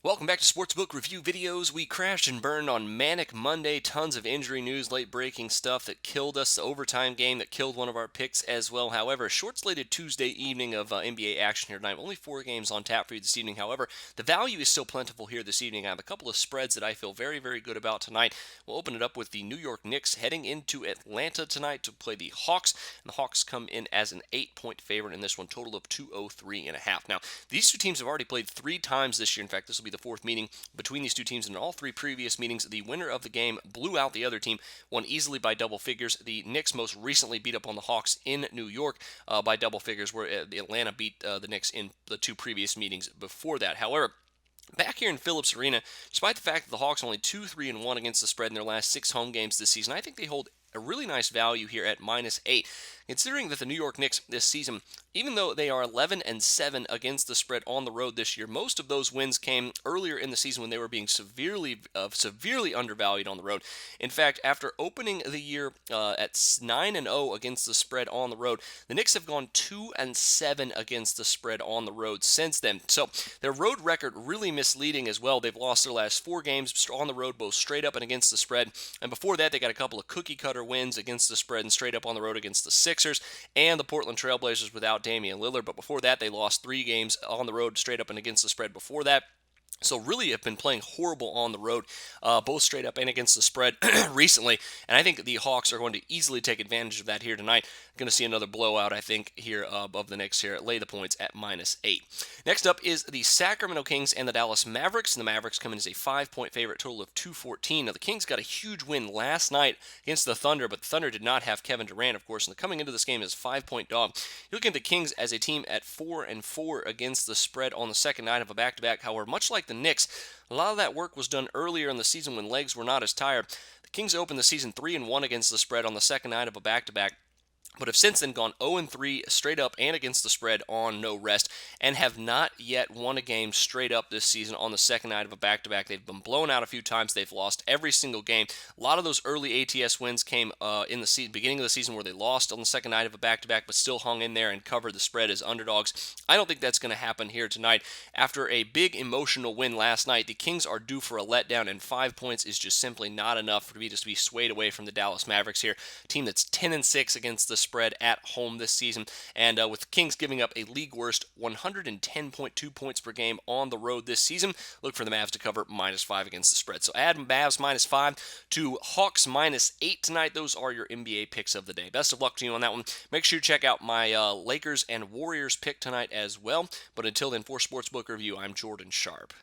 Welcome back to Sportsbook Review Videos. We crashed and burned on Manic Monday. Tons of injury news, late breaking stuff that killed us. The overtime game that killed one of our picks as well. However, short slated Tuesday evening of NBA action here tonight. Only 4 games on tap for you this evening. However, the value is still plentiful here this evening. I have a couple of spreads that I feel very, very good about tonight. We'll open it up with the New York Knicks heading into Atlanta tonight to play the Hawks. And the Hawks come in as an 8-point favorite in this one, total of 203.5. Now, these two teams have already played 3 times this year. In fact, this will be the fourth meeting between these two teams. And in all 3 previous meetings, the winner of the game blew out the other team, won easily by double figures. The Knicks most recently beat up on the Hawks in New York by double figures, where Atlanta beat the Knicks in the 2 previous meetings before that. However, back here in Phillips Arena, despite the fact that the Hawks are only 2-3-1 against the spread in their last 6 home games this season, I think they hold a really nice value here at -8. Considering that the New York Knicks this season, even though they are 11-7 against the spread on the road this year, most of those wins came earlier in the season when they were being severely undervalued on the road. In fact, after opening the year at 9-0 against the spread on the road, the Knicks have gone 2-7 against the spread on the road since then. So their road record really misleading as well. They've lost their last 4 games on the road, both straight up and against the spread. And before that, they got a couple of cookie cutter wins against the spread and straight up on the road against the Sixers and the Portland Trailblazers without Damian Lillard. But before that, they lost 3 games on the road straight up and against the spread before that. So really have been playing horrible on the road, both straight up and against the spread recently. And I think the Hawks are going to easily take advantage of that here tonight. Going to see another blowout, I think, here above the Knicks here. Lay the points at -8. Next up is the Sacramento Kings and the Dallas Mavericks. And the Mavericks come in as a 5-point favorite, total of 214. Now, the Kings got a huge win last night against the Thunder, but the Thunder did not have Kevin Durant, of course. And coming into this game as a 5-point dog. You're looking at the Kings as a team at 4-4 against the spread on the second night of a back-to-back. However, much like the Knicks, a lot of that work was done earlier in the season when legs were not as tired. The Kings opened the season 3-1 against the spread on the second night of a back-to-back, but have since then gone 0-3 straight up and against the spread on no rest, and have not yet won a game straight up this season on the second night of a back-to-back. They've been blown out a few times. They've lost every single game. A lot of those early ATS wins came in the beginning of the season where they lost on the second night of a back-to-back, but still hung in there and covered the spread as underdogs. I don't think that's going to happen here tonight. After a big emotional win last night, the Kings are due for a letdown, and 5 points is just simply not enough for me to be swayed away from the Dallas Mavericks here. A team that's 10-6 against the spread at home this season, and with the Kings giving up a league worst 110.2 points per game on the road this season, look for the Mavs to cover -5 against the spread. So add Mavs -5 to Hawks -8 tonight. Those are your NBA picks of the day. Best of luck to you on that one. Make sure you check out my Lakers and Warriors pick tonight as well. But until then, for Sportsbook Review, I'm Jordan Sharp.